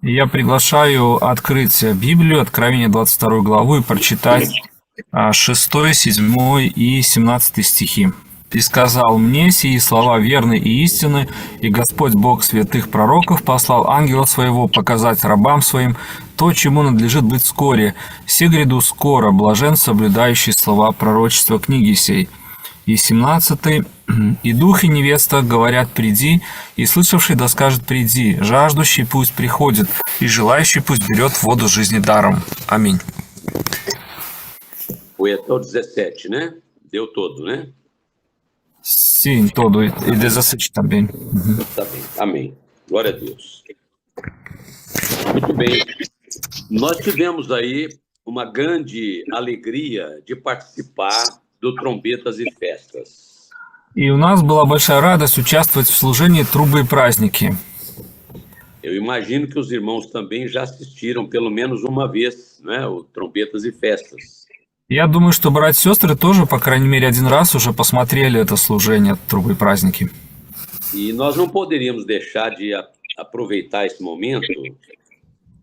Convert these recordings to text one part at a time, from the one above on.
Я приглашаю открыть Библию, Откровение 22 главу и прочитать 6, 7 и 17 стихи. «И сказал мне сии слова верны и истины, и Господь Бог святых пророков послал ангела своего показать рабам своим то, чему надлежит быть вскоре. Се гряду скоро, блажен соблюдающий слова пророчества книги сей». И 17. «И дух и невеста говорят: приди, и слышавший да скажет: приди, жаждущий пусть приходит, и желающий пусть берет воду жизни даром». Аминь. Foi até o 17, né? Deu todo, né? Sim, todo. E 17 também. Tá bem. Amém. Glória a Deus. Muito bem. Nós tivemos aí uma grande alegria de participar do Trombetas e Festas. И у нас была большая радость участвовать в служении «Трубы и праздники». Eu imagino que os irmãos também já assistiram pelo menos uma vez, né, o Trombetas e Festas. Я думаю, что братья и сестры тоже, по крайней мере, один раз уже посмотрели это служение «Трубы и праздники». E nós não poderíamos deixar de aproveitar esse momento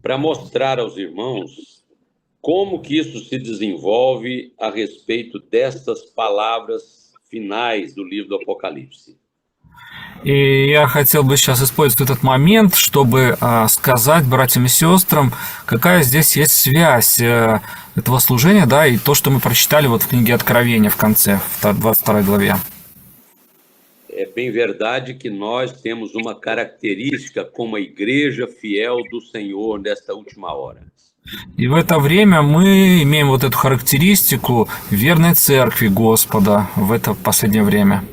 para mostrar aos irmãos como que isso se desenvolve a respeito destas palavras finais do livro do Apocalipse. И я хотел бы сейчас использовать этот момент, чтобы сказать братьям и сестрам, какая здесь есть связь этого служения, да, и то, что мы прочитали вот в книге Откровения в конце, в 22 главе. É bem verdade que nós temos uma característica como a igreja fiel do Senhor nesta última hora. И в это время мы имеем вот эту характеристику верной церкви Господа в это последнее время.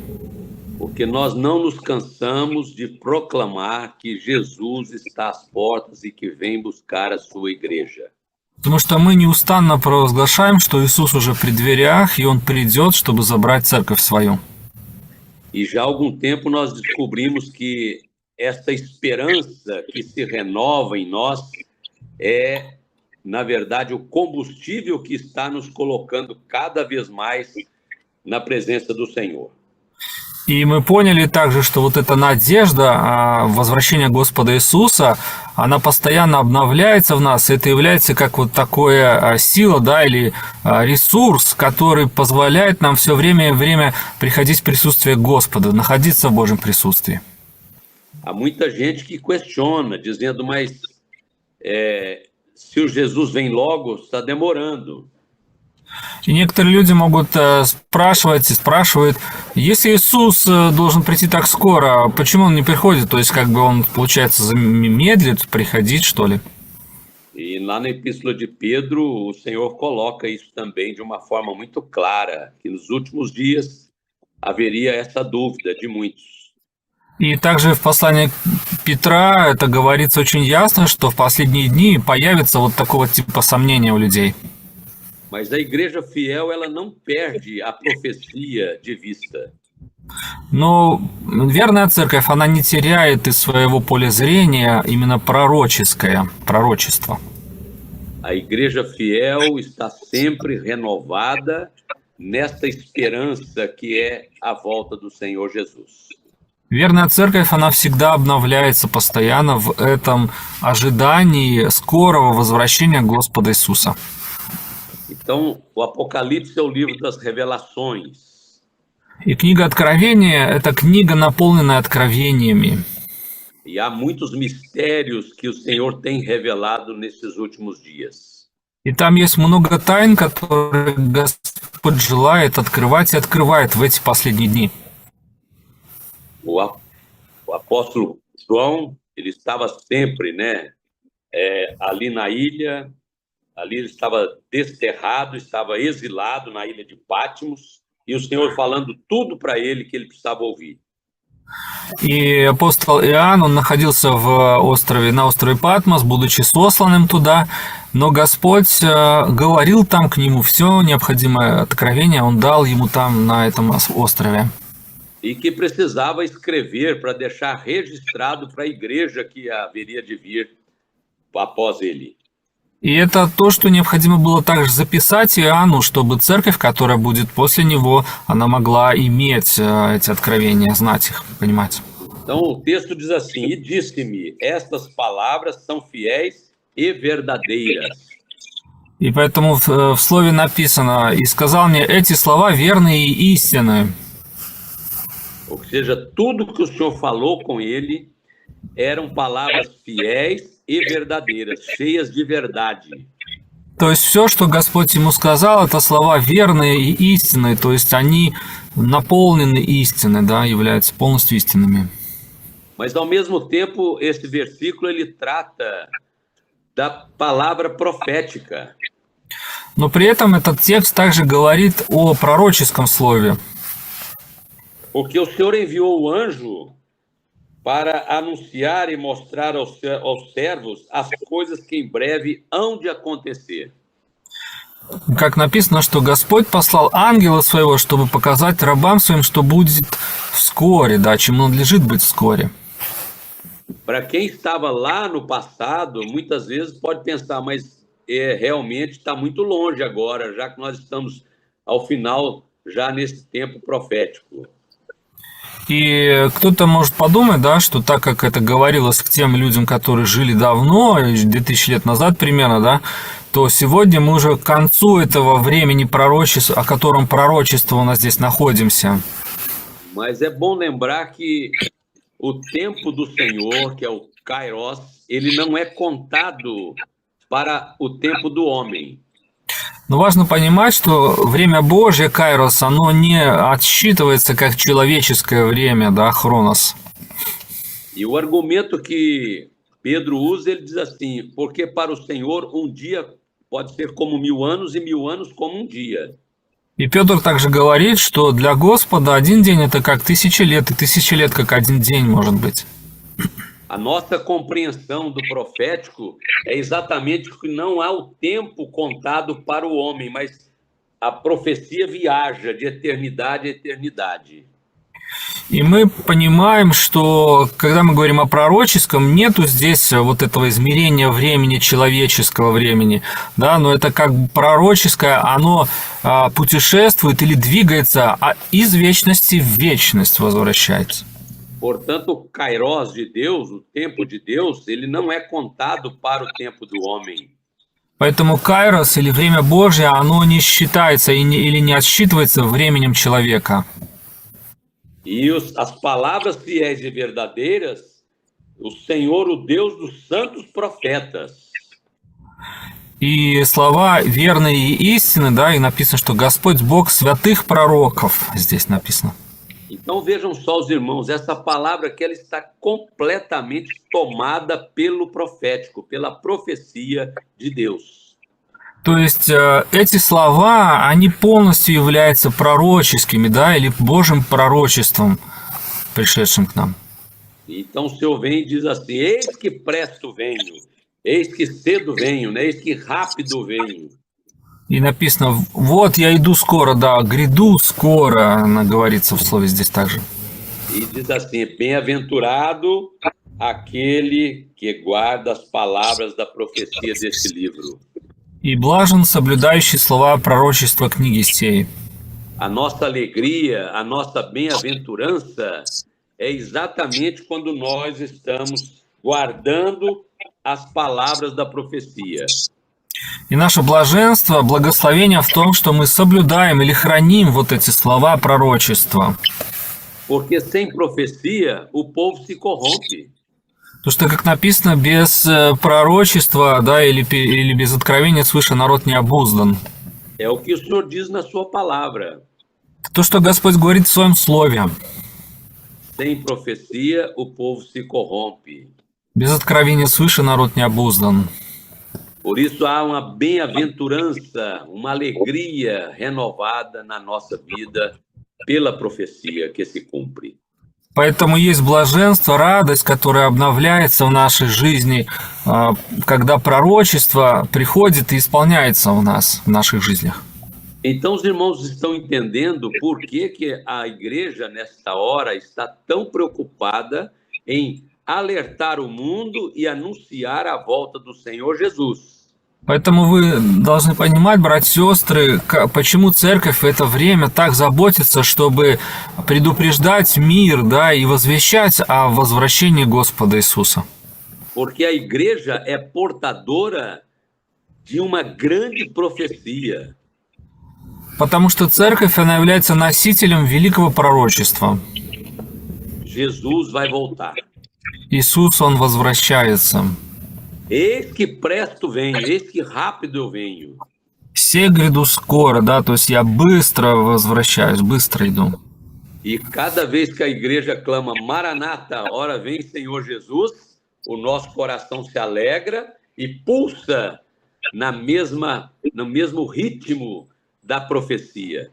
Porque nós não nos cansamos de proclamar que Jesus está às portas e que vem buscar a sua igreja. Потому что мы неустанно провозглашаем, что Иисус уже при дверях, и Он придет, чтобы забрать церковь свою. E já há algum tempo nós descobrimos que esta esperança que se renova em nós é, na verdade, o combustível que está nos colocando cada vez mais na presença do Senhor. И мы поняли также, что вот эта надежда возвращения Господа Иисуса, она постоянно обновляется в нас. Это является как вот такая сила, да, или ресурс, который позволяет нам все время приходить в присутствие Господа, находиться в Божьем присутствии. Há muita gente que questiona, dizendo, mas se o Jesus vem logo, está demorando. И некоторые люди могут спрашивать и спрашивают, если Иисус должен прийти так скоро, почему Он не приходит? То есть, как бы Он, получается, медлит приходить, что ли? E lá na Epístola de Pedro, o Senhor coloca isso também de uma forma muito clara, que nos últimos dias haveria essa dúvida de muitos. И также в послании Петра это говорится очень ясно, что в последние дни появится вот такого типа сомнения у людей. Mas a igreja fiel, ela não perde a profecia de vista. Но верная церковь, она не теряет из своего поля зрения именно пророчество. A igreja fiel está sempre renovada nesta esperança que é a volta do Senhor Jesus. Верная церковь, она всегда обновляется постоянно в этом ожидании скорого возвращения Господа Иисуса. Então, o Apocalipse é o livro das revelações. И книга Откровения – это книга, наполненная откровениями. E há muitos mistérios que o Senhor tem revelado nesses últimos dias. И там есть много тайн, которые Господь желает открывать и открывает в эти последние дни. O apóstolo João, ele estava sempre, né, ali na ilha. Ali ele estava desterrado, estava exilado na ilha de Patmos, e o Senhor falando tudo para ele que ele precisava ouvir. И апостол Иоанн, он находился на острове Патмос, будучи сосланным туда, но Господь говорил там к нему все необходимое откровение, Он дал ему там, на этом острове. E que precisava escrever para deixar registrado para a igreja que haveria de vir após ele. И это то, что необходимо было также записать Иоанну, чтобы церковь, которая будет после него, она могла иметь эти откровения, знать их, понимать. Então, o texto diz assim: E disse-me, estas palavras são fiéis e verdadeiras. И поэтому в слове написано: «И сказал мне, эти слова верные и истинные». Ou seja, tudo que o Senhor falou com ele eram palavras fiéis e verdadeiras, cheias de verdade. То есть все, что Господь ему сказал, это слова верные и истинные, то есть они наполнены истиной, да, являются полностью истинными. Mas, ao mesmo tempo, esse versículo ele trata da palavra profética. Но при этом этот текст также говорит о пророческом слове. Porque o Senhor enviou o anjo para anunciar e mostrar aos servos as coisas que em breve hão de acontecer. Как написано, что Господь послал ангела своего, чтобы показать рабам своим, что будет вскоре, да, чему надлежит быть вскоре. Para quem estava lá no passado, muitas vezes pode pensar, mas realmente está muito longe agora, já que nós estamos ao final, já nesse tempo profético. И кто-то может подумать, да, что так как это говорилось к тем людям, которые жили давно, 2000 лет назад примерно, да, то сегодня мы уже к концу этого времени пророчества, о котором пророчество у нас здесь находимся. Mas é bom lembrar que o tempo do Senhor, que é o Kairos, ele não é contado para o tempo do homem. Но важно понимать, что время Божье, Кайрос, оно не отсчитывается как человеческое время, да, Хронос. E o argumento que Pedro usa, ele diz assim, porque para o Senhor dia pode ser como 1000 anos e 1000 anos como dia. И Петр также говорит, что для Господа один день это как 1000 лет, и 1000 лет как один день может быть. A nossa compreensão do profético é exatamente que não há o tempo contado para o homem, mas a profecia viaja de eternidade a eternidade. И мы понимаем, что когда мы говорим о пророческом, нету здесь вот этого измерения времени, человеческого времени, да, но это как бы пророческое, оно путешествует или двигается из вечности в вечность возвращается. Portanto, o Kairos de Deus, o tempo de Deus, ele não é contado para o tempo do homem. Поэтому Кайрос или время Божье, оно не считается или не отсчитывается временем человека. E as palavras fiéis e verdadeiras, o Senhor, o Deus dos santos profetas. И слова верные и истины, да, и написано, что Господь Бог святых пророков, здесь написано. Então vejam só os irmãos, essa palavra que ela está completamente tomada pelo profético, pela profecia de Deus. То есть эти слова, они полностью являются пророческими, да, или Божьим пророчеством, пришедшим к нам. Então o Senhor vem e diz assim, eis que presto venho, eis que cedo venho, né? Eis que rápido venho. И написано, вот я иду скоро, да, гряду скоро, она говорится в слове здесь также. E diz assim, bem-aventurado aquele que guarda as palavras da profecia desse livro. И блажен соблюдающий слова пророчества книги сей. A nossa alegria, a nossa bem-aventurança é exatamente quando nós estamos guardando as palavras da profecia. И наше блаженство, благословение в том, что мы соблюдаем или храним вот эти слова пророчества. Porque sem profecia o povo se corrompe. Потому что, как написано, без пророчества, да, или без откровения свыше народ не обуздан. É o que o Senhor diz na sua palavra. То, что Господь говорит в своем слове. Sem profecia o povo se corrompe. Без откровения свыше народ не обуздан. Por isso há uma bem-aventurança, uma alegria renovada na nossa vida pela profecia que se cumpre. Поэтому есть блаженство, радость, которая обновляется в нашей жизни, когда пророчество приходит и исполняется у нас в наших жизнях. Então os irmãos estão entendendo por que a igreja nesta hora está tão preocupada em alertar o mundo e anunciar a volta do Senhor Jesus. Поэтому вы должны понимать, братья и сестры, почему церковь в это время так заботится, чтобы предупреждать мир, да, и возвещать о возвращении Господа Иисуса. Porque a igreja é portadora de uma grande profecia. Потому что церковь, она является носителем великого пророчества. Jesus vai voltar. Иисус, Он возвращается. Eis que presto venho, eis que rápido eu venho. Все гряду скоро, да, то есть я быстро возвращаюсь, bыстро иду. E cada vez que a igreja clama Maranata, ora vem Senhor Jesus, o nosso coração se alegra e pulsa no mesmo ritmo da profecia.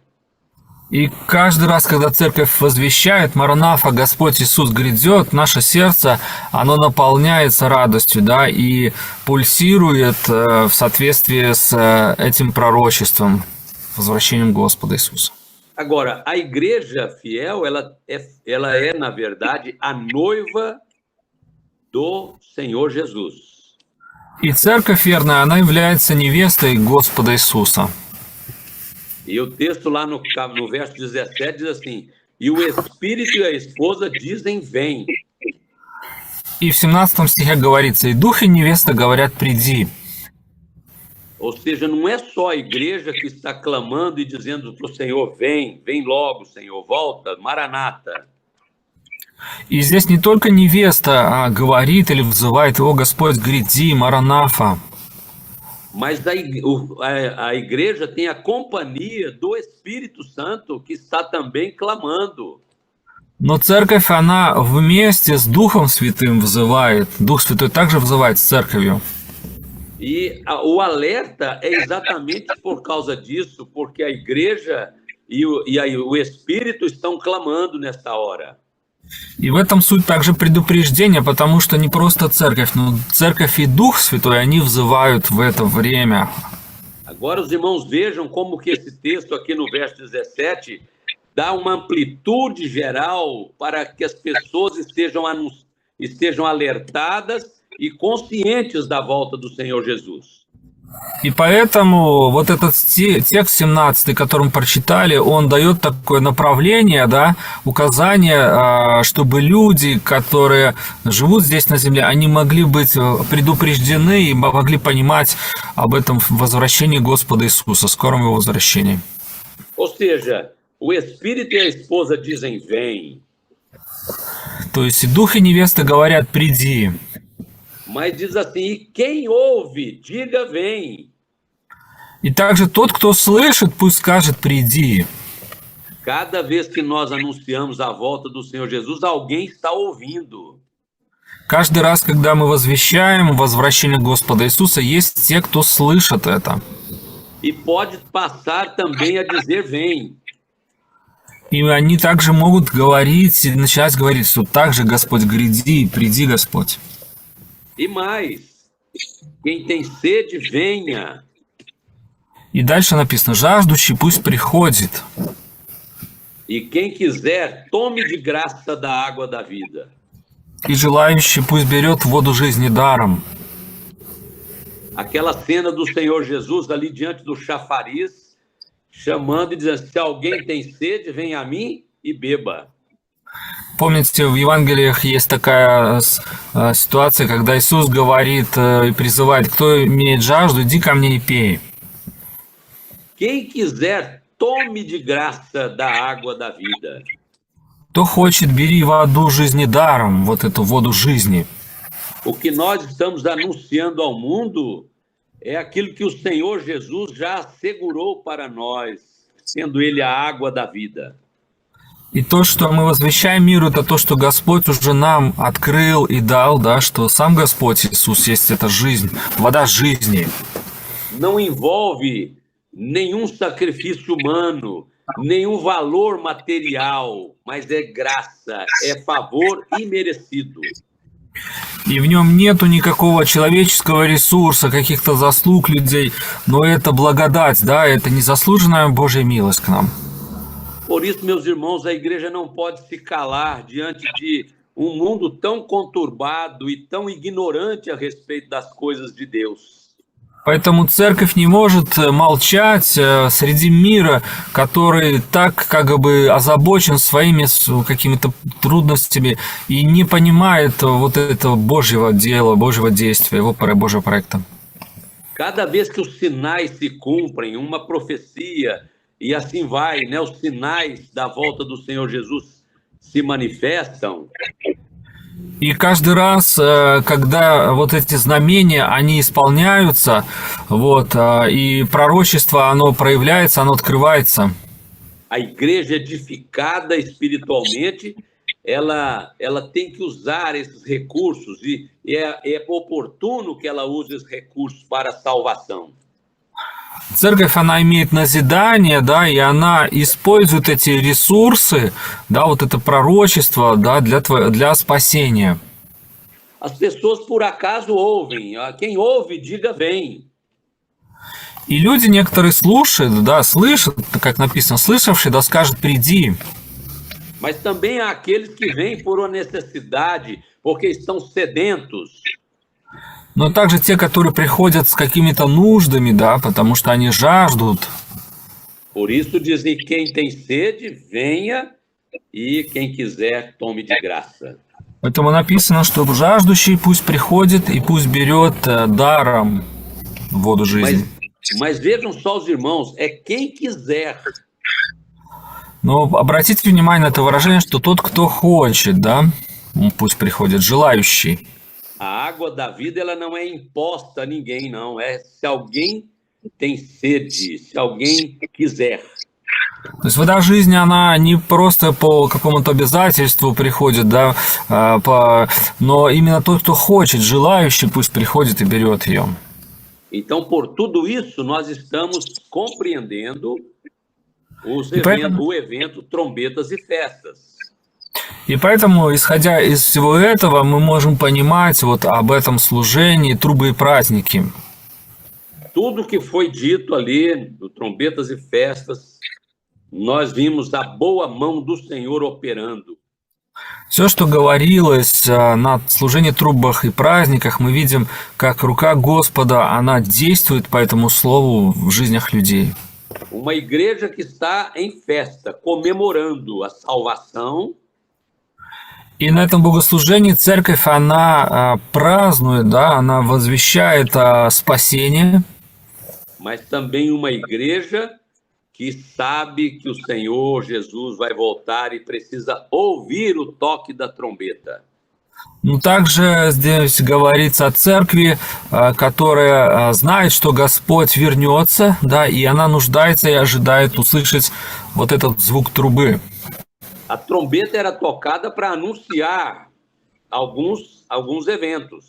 И каждый раз, когда церковь возвещает «Маранафа, Господь Иисус грядет», наше сердце, оно наполняется радостью, да, и пульсирует в соответствии с этим пророчеством, возвращением Господа Иисуса. Agora, a igreja fiel, ela é, na verdade, a noiva do Senhor Jesus. И церковь верная, она является невестой Господа Иисуса. E o texto lá no verso 17 diz assim: e o Espírito e a esposa dizem vem. И в 17 стихе говорится: «И дух и невеста говорят, приди». Ou seja, não é só a igreja que está clamando e dizendo para o Senhor, vem, vem logo, Senhor, volta, Maranata. И здесь не только невеста говорит или взывает: «О Господь, гряди, Маранафа». Mas a igreja tem a companhia do Espírito Santo que está também clamando. Но церковь, она вместе с Духом Святым взывает. Дух Святой также взывает с церковью. E o alerta é exatamente por causa disso, porque a igreja e o Espírito estão clamando nesta hora. И в этом суть также предупреждения, потому что не просто церковь, но церковь и Дух Святой, они взывают в это время. Agora os irmãos vejam como que esse texto aqui no verso 17 dá uma amplitude geral para que as pessoas estejam alertadas e conscientes da volta do Senhor Jesus. И поэтому вот этот текст 17, который мы прочитали, он дает такое направление, да, указание, чтобы люди, которые живут здесь на земле, они могли быть предупреждены и могли понимать об этом возвращении Господа Иисуса, скором Его возвращении. Ou seja, o Espírito e a esposa dizem vem. То есть и дух и невеста говорят приди. Mas diz assim, e quem ouve, diga vem. И также тот, кто слышит, пусть скажет приди. Cada vez que nós anunciamos a volta do Senhor Jesus, alguém está ouvindo. Каждый раз, когда мы возвещаем возвращение Господа Иисуса, есть те, кто слышит это. E pode passar também a dizer vem. И они также могут говорить, начать говорить, что также Господь гряди, приди, Господь. E mais, quem tem sede, venha. И дальше написано: жаждущий пусть приходит. E quem quiser, tome de graça da água da vida. И желающий пусть берет воду жизни даром. Aquela cena do Senhor Jesus ali diante do chafariz, chamando e dizendo: se alguém tem sede, venha a mim e beba. Помните, в Евангелиях есть такая ситуация, когда Иисус говорит и призывает: кто имеет жажду, иди ко мне и пей. Quem quiser, tome de graça da água da vida. Кто хочет, бери воду жизни даром, вот эту воду жизни. O que nós estamos anunciando ao mundo é aquilo que o Senhor Jesus já assegurou para nós, sendo Ele a água da vida. И то, что мы возвещаем миру, это то, что Господь уже нам открыл и дал, да, что сам Господь Иисус есть эта жизнь, вода жизни. Não envolve nenhum sacrifício humano, nenhum valor material, mas é graça, é favor imerecido. И в нем нету никакого человеческого ресурса, каких-то заслуг людей, но это благодать, да, это незаслуженная Божья милость к нам. Por isso, meus irmãos, a igreja não pode se calar diante de um mundo tão conturbado e tão ignorante a respeito das coisas de Deus. Поэтому церковь не может молчать среди мира, который так как бы озабочен своими какими-то трудностями и не понимает вот этого Божьего дела, Божьего действия, его Божьего проекта. Cada vez que os sinais se cumprem, uma profecia, e assim vai, né? Os sinais da volta do Senhor Jesus se manifestam. И каждый раз, когда вот эти знамения, они исполняются, вот, и пророчество, оно проявляется, оно открывается. A igreja edificada espiritualmente, ela tem que usar esses recursos e é oportuno que ela use esses recursos para a salvação. Церковь, она имеет назидание, да, и она использует эти ресурсы, да, вот это пророчество, да, для спасения. As pessoas por acaso ouvem, quem ouve, diga vem. И люди некоторые слушают, да, слышат, как написано, слышавший, да, скажет приди. Mas também há aqueles que vêm por uma necessidade, porque estão sedentos. Но также те, которые приходят с какими-то нуждами, да, потому что они жаждут. Por isso dizem, quem tem sede, venha, e quem quiser, tome de graça. Поэтому написано, что жаждущий пусть приходит и пусть берет даром воду жизни. Mas vejam só os irmãos, é quem quiser. Но обратите внимание на это выражение, что тот, кто хочет, да, пусть приходит, желающий. A água da vida, ela não é imposta a ninguém, não. É se alguém tem sede, se alguém quiser. То есть вода жизни, она не просто по какому-то обязательству приходит, да, но именно тот, кто хочет, желающий, пусть приходит и берет ее. Então, por tudo isso, nós estamos compreendendo o evento Trombetas e Festas. И поэтому, исходя из всего этого, мы можем понимать вот об этом служении, трубы и праздники. Tudo que foi dito ali, no Trombetas e Festas, nós vimos a boa mão do Senhor operando. Все, что говорилось на служении трубах и праздниках, мы видим, как рука Господа, она действует по этому слову в жизнях людей. Uma igreja que está em festa, comemorando a salvação. И на этом богослужении церковь, она празднует, да, она возвещает спасение. Mas também uma igreja que sabe que o Senhor Jesus vai voltar e precisa ouvir o toque da trombeta. Но также здесь говорится о церкви, которая знает, что Господь вернется, да, и она нуждается и ожидает услышать вот этот звук трубы. A trombeta era tocada para anunciar alguns eventos.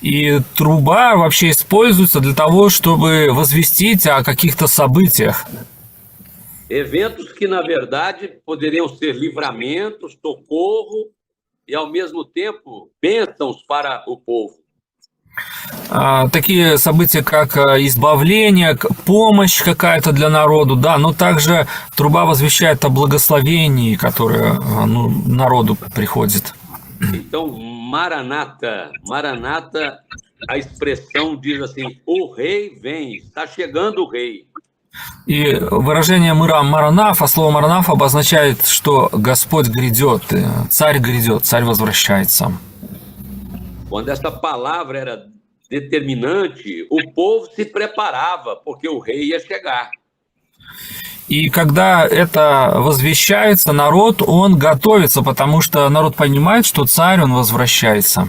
И труба вообще используется для того, чтобы возвестить о каких-то событиях. Eventos que, na verdade, poderiam ser livramentos, socorro e, ao mesmo tempo, bênçãos para o povo. Такие события, как избавление, помощь какая-то для народу, да, но также труба возвещает о благословении, которое народу приходит. Então, Maranata, a expressão diz assim, o rei vem, está chegando o rei. И выражение Маранафа, слово Маранафа обозначает, что Господь грядет, царь возвращается. Quando essa palavra era determinante, o povo se preparava, porque o rei ia chegar. И когда это возвещается, народ, он готовится, потому что народ понимает, что царь, он возвращается.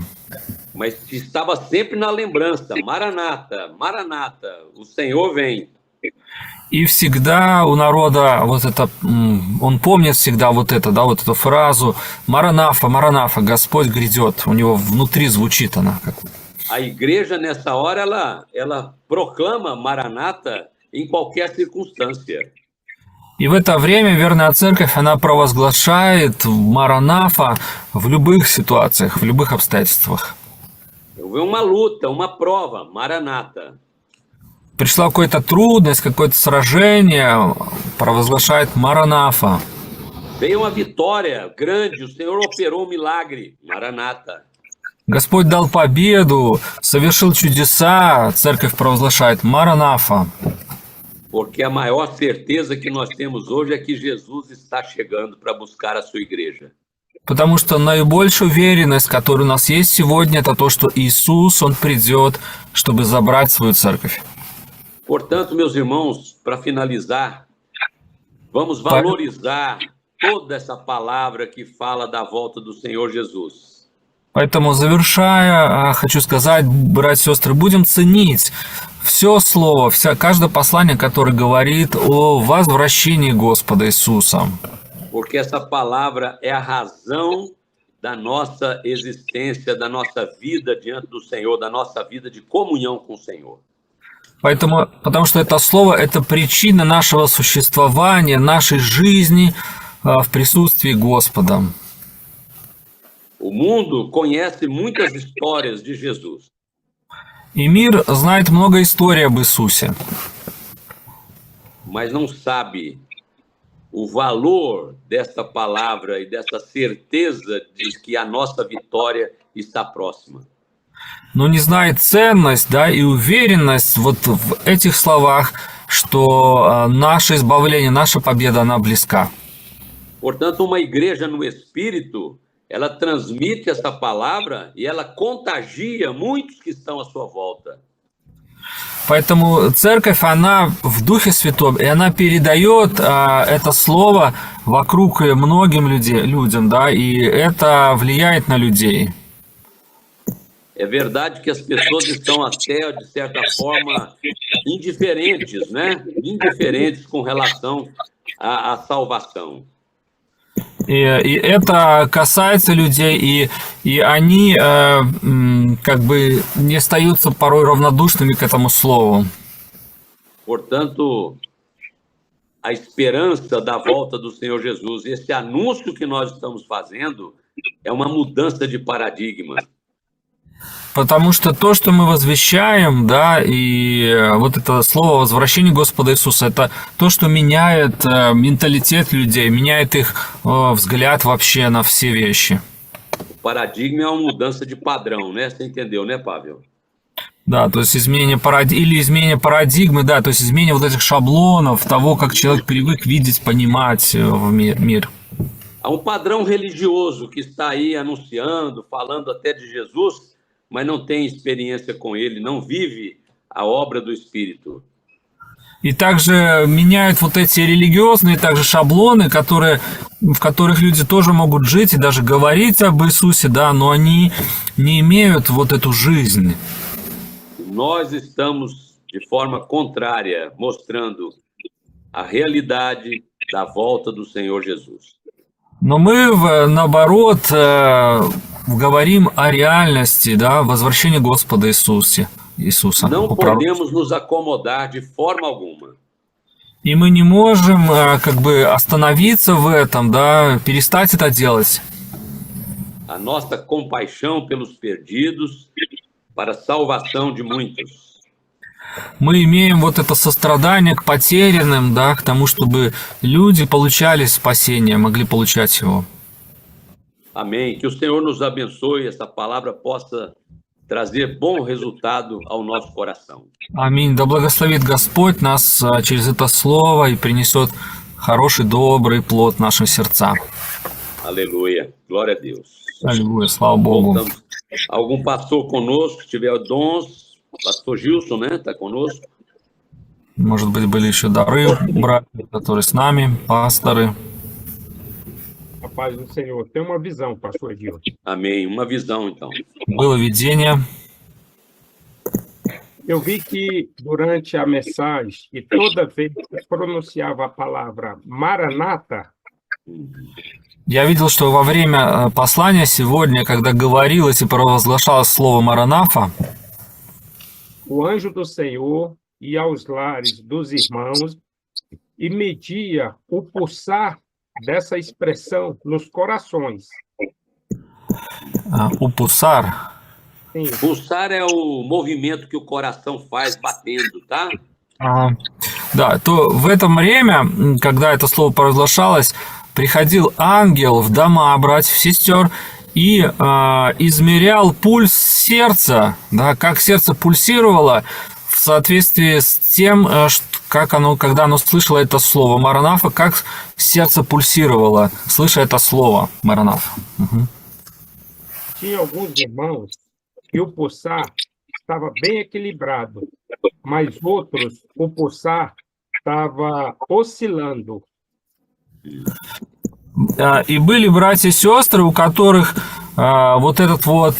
Mas estava sempre na lembrança, Maranata, o Senhor vem. И всегда у народа вот это, он помнит всегда вот это, да, вот эту фразу «Маранафа, Маранафа, Господь грядет». У него внутри звучит она. A igreja, nessa hora, ela proclama Maranata em qualquer circunstância. И в это время верная церковь, она провозглашает Маранафа в любых ситуациях, в любых обстоятельствах. Uma luta, uma prova, Maranata. Пришла какая-то трудность, какое-то сражение, провозглашает Маранафа. Veio uma vitória grande, o Senhor operou um milagre, Maranata. Господь дал победу, совершил чудеса, церковь провозглашает Маранафа. Porque a maior certeza que nós temos hoje é que Jesus está chegando para buscar a sua igreja. Потому что наибольшая уверенность, которая у нас есть сегодня, это то, что Иисус, Он придет, чтобы забрать свою церковь. Portanto, meus irmãos, para finalizar, vamos valorizar toda essa palavra que fala da volta do Senhor Jesus. Поэтому, завершая, хочу сказать, братья и сестры, будем ценить все слово, каждое послание, которое говорит о возвращении Господа Иисуса. Porque essa palavra é a razão da nossa existência, da nossa vida diante do Senhor, da nossa vida de comunhão com o Senhor. Потому что это слово – это причина нашего существования, нашей жизни в присутствии Господа. O mundo conhece muitas histórias de Jesus. И мир знает много историй об Иисусе. Mas não sabe o valor desta palavra e dessa certeza de que a nossa vitória está próxima. Но не знает ценность, да, и uверенность вот в этих словах, что наше избавление, наша победа, она близка. Portanto, uma igreja no Espírito, ela transmite essa palavra e ela contagia muitos que estão à sua volta. Поэтому церковь, она в Духе Святом, и она передает это слово вокруг многим людям, да, и это влияет на людей. É verdade que as pessoas estão até, de certa forma, indiferentes, né? Indiferentes com relação à salvação. И это касается людей, и они как бы не остаются порой равнодушными к этому слову. Portanto, a esperança da volta do Senhor Jesus, esse anúncio que nós estamos fazendo, é uma mudança de paradigma. Потому что то, что мы возвещаем, да, и вот это слово возвращение Господа Иисуса, это то, что меняет менталитет людей, меняет их взгляд вообще на все вещи. Paradigma é uma mudança de padrão, né? Você entendeu, né, Павел? Да, то есть изменение парадигмы, да, то есть изменение вот этих шаблонов, того, как человек привык видеть, понимать мир. Há um padrão religioso que está aí anunciando, falando até de Jesus, mas não tem experiência com ele, não vive a obra do Espírito. И также меняют вот эти религиозные также шаблоны, в которых люди тоже могут жить и даже говорить об Иисусе, да, но они не имеют вот эту жизнь. Nós estamos, de forma contrária, mostrando a realidade da volta do Senhor Jesus. Но мы, наоборот, говорим о реальности, да, возвращения Господа Иисуса. Não podemos nos acomodar de forma alguma. И мы не можем как бы остановиться в этом, да, перестать это делать. A nossa compaixão pelos perdidos para a salvação de muitos. Мы имеем вот это сострадание к потерянным, да, к тому, чтобы люди получали спасение, могли получать его. Amém. Que o Senhor nos abençoe, essa palavra possa trazer bom resultado ao nosso coração. Аминь. Да благословит Господь нас через это слово и принесет хороший, добрый плод в наши сердца. Aleluia. Glória a Deus. Аллилуйя, слава Богу. Voltamos. Algum pastor conosco, que tiver dons, pastor Gilson, né? Está conosco. Может быть, были еще дары, братья, которые с нами, пасторы. A paz do Senhor. Tem uma visão, pastor Gil. Amém. Uma visão, então. Было видение. Eu vi que durante a mensagem, e toda vez que pronunciava a palavra Maranata, Я видел, что во время послания сегодня, когда говорилось и провозглашалось слово Маранафа, o anjo do Senhor ia aos lares dos irmãos e media o pulsar dessa expressão nos corações. у Пусар, Sim, Pulsar é o movimento que o coração faz batendo, tá? да, то в это время, когда это слово провозглашалось, приходил ангел в дома братьев, сестер и измерял пульс сердца, да, как сердце пульсировало в соответствии с тем, как оно, когда оно слышало это слово Маранафа, как сердце пульсировало, слыша это слово Маранафа. Угу. Tinha alguns irmãos que o pulsar estava bem equilibrado, mas outros, o pulsar estava oscilando. И были братья и сестры, у которых вот этот вот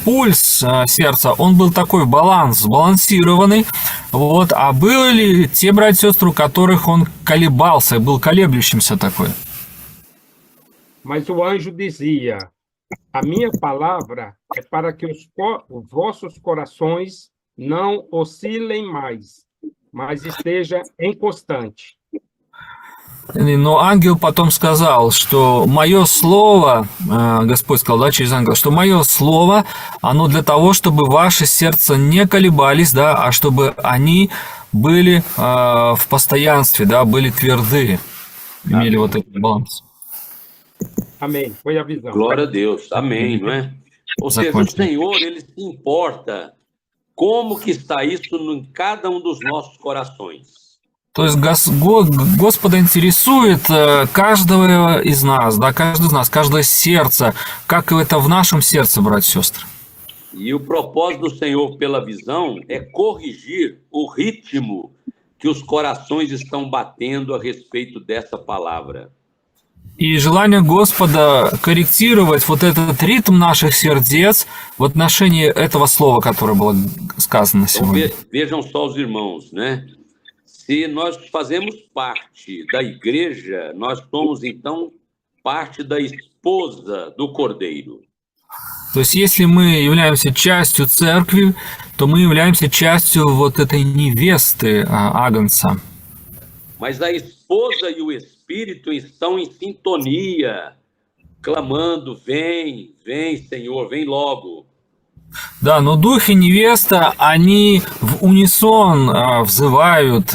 пульс сердца, он был такой сбалансированный, вот, а были те братья и сестры, у которых он колебался, был колеблющимся такой. Mas o anjo dizia: a minha palavra é para que os vossos corações não oscilem mais, mas esteja em constante. Но ангел потом сказал, что мое слово, Господь сказал, да, через ангела, что мое слово, оно для того, чтобы ваши сердца не колебались, да, а чтобы они были в постоянстве, да, были тверды, имели вот этот баланс. Amém. Foi a visão. Glória a Deus. Amém, não é? Ou seja, o Senhor, ele se importa como que está isso em cada um dos nossos corações. То есть Господа интересует каждого из нас, да, каждый из нас, каждое сердце, как это в нашем сердце, братья и сестры. E o propósito do Senhor pela visão é corrigir o ritmo que os corações estão batendo a respeito dessa palavra. И желание Господа корректировать вот этот ритм наших сердец в отношении этого слова, которое было сказано сегодня. Vejam só os irmãos, né? Se nós fazemos parte da igreja, nós somos, então, parte da esposa do Cordeiro. То есть, если мы являемся частью церкви, то мы являемся частью вот этой невесты Агнца. Mas a esposa e o Espírito estão em sintonia, clamando: vem, vem, Senhor, vem logo. Да, но дух и невеста, они в унисон взывают: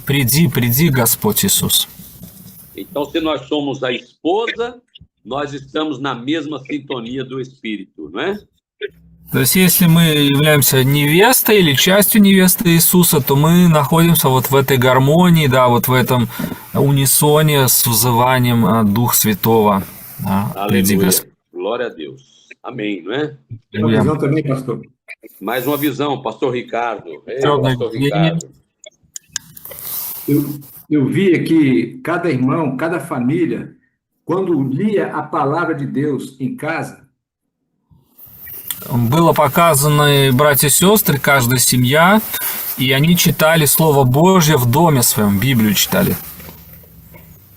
приди, приди, Господь Иисус. Então, se nós somos a esposa, nós estamos na mesma sintonia do Espírito, não é? То есть, если мы являемся невестой или частью невесты Иисуса, то мы находимся вот в этой гармонии, да, вот в этом унисоне с взыванием Духа Святого. Да, приди, Господь. Glória a Deus. Amém, não é? Uma visão também, pastor. Mais uma visão, pastor Ricardo. Ei, pastor Ricardo. Eu via que cada irmão, cada família, quando lia a palavra de Deus em casa, было показано, братья и сестры, каждая семья, и они читали Слово Божье в доме своем, Библию читали.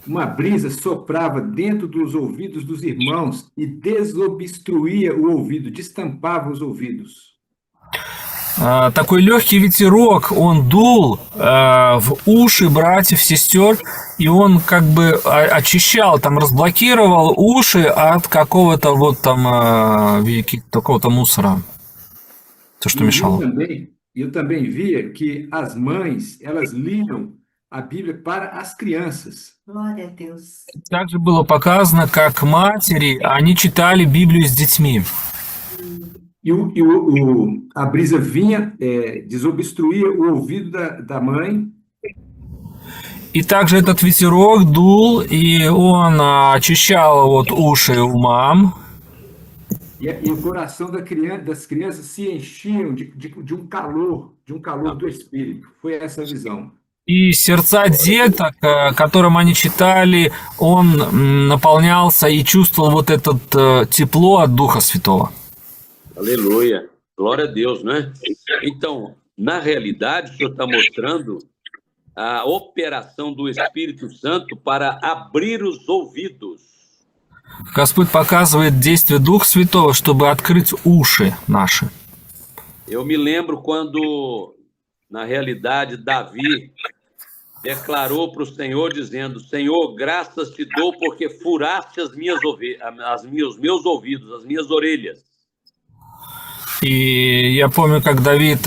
Uma brisa soprava dentro dos ouvidos dos irmãos e desobstruía o ouvido, destampava os ouvidos. Такой легкий ветерок, он дул в уши братьев, сестер, и он как бы очищал, там разблокировал уши от какого-то вот там такого-то мусора, то, что мешало. Eu também via que as mães, elas liam a Bíblia para as crianças. Glória a Deus. Также было показано, как матери, они читали Библию с детьми. A brisa vinha, desobstruía o ouvido da mãe. И также этот ветерок дул, и он очищал вот уши у мам. E o coração das crianças se enchiam de um calor do Espírito. Foi essa a visão. И сердца деток, которым они читали, он наполнялся и чувствовал вот это тепло от Духа Святого. Aleluia. Glória a Deus, não é? Então, na realidade, o Senhor está mostrando a operação do Espírito Santo para abrir os ouvidos. Господь показывает действие Духа Святого, чтобы открыть уши наши. Eu me lembro quando, na realidade, Davi declarou para o Senhor, dizendo: Senhor, graças te dou porque furaste os meus ouvidos, as minhas orelhas. И я помню, как Давид...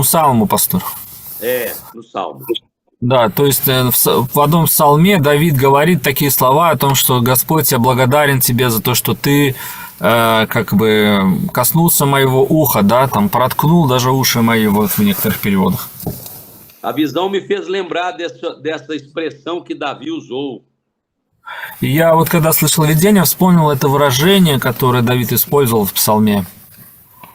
Салму, пастор. No Salmo. Да, то есть в одном псалме Давид говорит такие слова о том, что Господь, я благодарен тебе за то, что ты как бы коснулся моего уха, да, там проткнул даже уши мои, вот в некоторых переводах. A visão me fez lembrar dessa expressão que Davi usou. И я вот когда слышал видение, вспомнил это выражение, которое Давид использовал в псалме.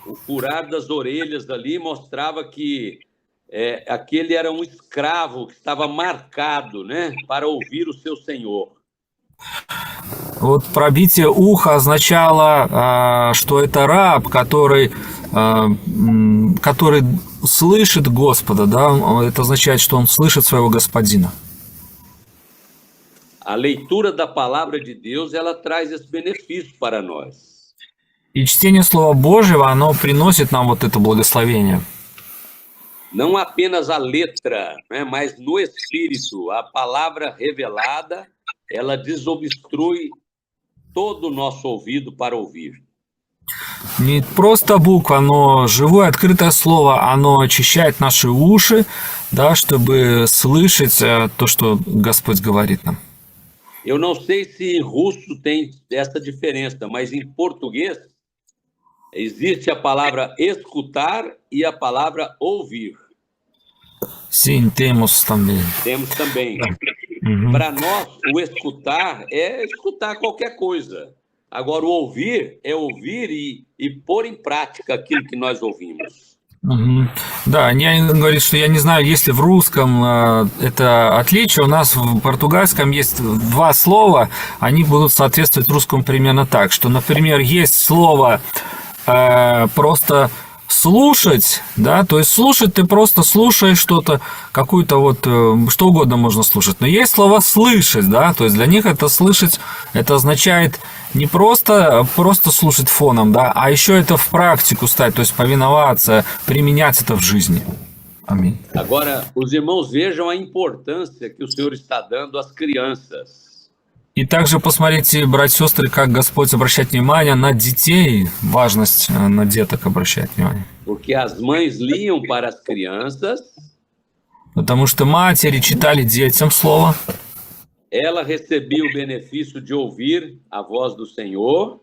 O furar das orelhas ali mostrava que aquele era um escravo que estava marcado, né, para ouvir o seu senhor. Вот пробитие уха означало, что это раб, который слышит Господа, да, это означает, что он слышит своего господина. A leitura da palavra de Deus, ela traz esse benefício para nós. И чтение Слова Божьего, оно приносит нам вот это благословение. Não apenas a letra, né, mas no espírito, a palavra revelada, ela desobstrui todo o nosso ouvido para ouvir. Не просто буква, но живое, открытое слово, оно очищает наши уши, да, чтобы слышать то, что Господь говорит нам. Eu não sei se em russo tem essa diferença, mas em português existe a palavra escutar e a palavra ouvir. Sim, temos também. Temos também. Uhum. Para nós, o escutar é escutar qualquer coisa. Agora, o ouvir é ouvir e pôr em prática aquilo que nós ouvimos. Мгм. Да, я говорит, что я не знаю, есть ли в русском это отличие. У нас в португальском есть два слова, они будут соответствовать русскому примерно так, что, например, есть слово просто слушать, да, то есть слушать ты просто слушаешь что-то, какую-то вот, что угодно можно слушать. Но есть слово слышать, да, то есть для них это слышать, это означает не просто слушать фоном, да, а еще это в практику ставить, то есть повиноваться, применять это в жизни. Аминь. Agora, os irmãos vejam a importância que o Senhor está dando às crianças. И также посмотрите, братья и сестры, как Господь обращает внимание на детей, важность на деток обращать внимание. Porque as mães liam para as crianças, Потому что матери читали детям слово, ela recebia o benefício de ouvir a voz do Senhor,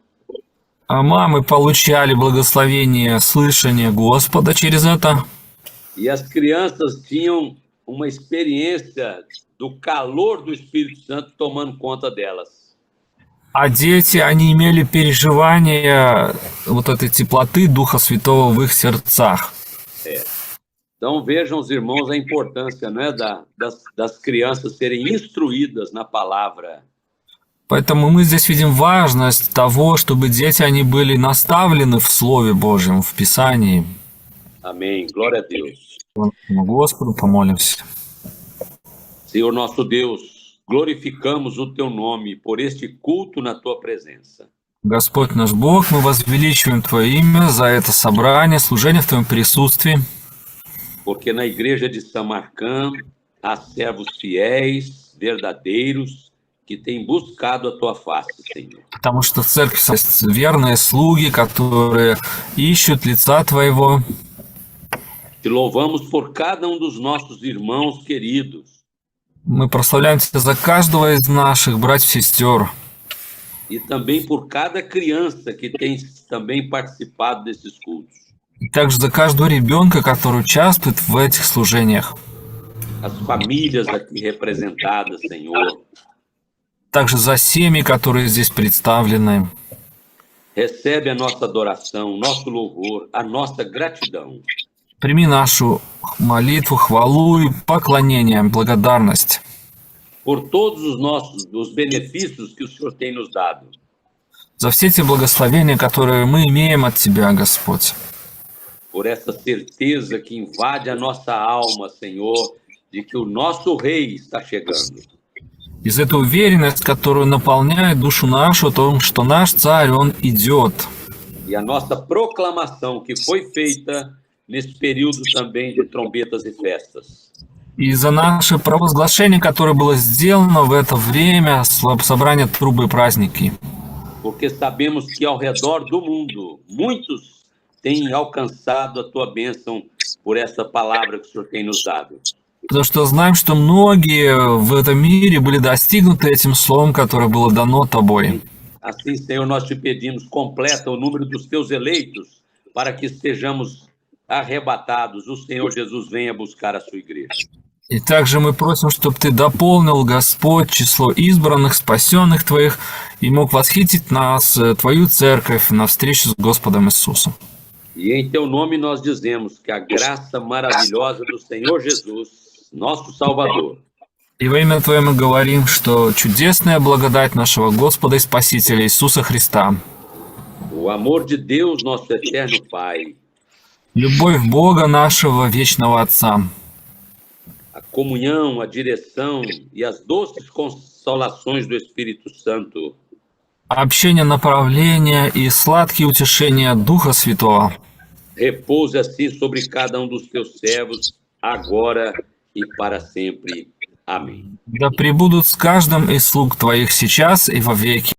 а мамы получали благословение слышания Господа через это. e as crianças tinham uma experiência do calor do Espírito Santo tomando conta delas. А дети, они имели переживание вот этой теплоты Духа Святого в их сердцах. Então vejam os irmãos a importância, né, das crianças serem instruídas na palavra. Поэтому мы здесь видим важность того, чтобы дети, они были наставлены в Слове Божьем, в Писании. Amém. Glória a Deus. Господу помолимся. Senhor nosso Deus, glorificamos o teu nome por este culto na tua presença. Господь наш Бог, мы возвеличиваем Твое имя за это собрание, служение в Твоем присутствии. Porque na igreja de Samarcã há servos fiéis, verdadeiros, que têm buscado a tua face, Senhor. Потому что в церкви есть верные слуги, которые ищут лица Твоего. Te louvamos por cada dos nossos irmãos queridos. Мы прославляем Тебя за каждого из наших братьев и сестер. E também por cada criança que tem também participado desses cultos. И также за каждого ребенка, который участвует в этих служениях. As famílias aqui representadas, Senhor. Также за семьи, которые здесь представлены. Recebe a nossa adoração, o nosso louvor, a nossa gratidão. Прими нашу молитву, хвалу и поклонение, благодарность. Por todos os benefícios que o Senhor tem nos dado. За все те благословения, которые мы имеем от Тебя, Господь. Por essa certeza que invade a nossa alma, Senhor, de que o nosso Rei está chegando. И за эту уверенность, которую наполняет душу нашу, о том, что наш Царь, Он идет. E a nossa proclamação que foi feita nesse período também de trombetas e festas. И за наше провозглашение, которое было сделано в это время собрания трубы и праздники. Porque sabemos que ao redor do mundo, muitos têm alcançado a tua bênção por essa palavra que o Senhor tem nos dado. Потому что знаем, что многие в этом мире были достигнуты этим словом, которое было дано Тобой. Assim, Senhor, nós te pedimos, completa o número dos teus eleitos para que estejamos arrebatados. O Senhor Jesus venha buscar a sua igreja. И также мы просим, чтобы Ты дополнил, Господь, число избранных, спасенных Твоих, и мог восхитить нас, Твою церковь, на встречу с Господом Иисусом. E em teu nome nós dizemos que a graça maravilhosa do Senhor Jesus, nosso Salvador, И во имя Твое мы говорим, что чудесная благодать нашего Господа и Спасителя Иисуса Христа, o amor de Deus, nosso eterno Pai, любовь Бога нашего вечного Отца, a comunhão, a direção e as doces consolações do Espírito Santo общение направления и сладкие утешения Духа Святого repouse assim sobre cada um dos teus servos, agora e para sempre. Amém. да пребудут с каждым из слуг Твоих сейчас и во веки.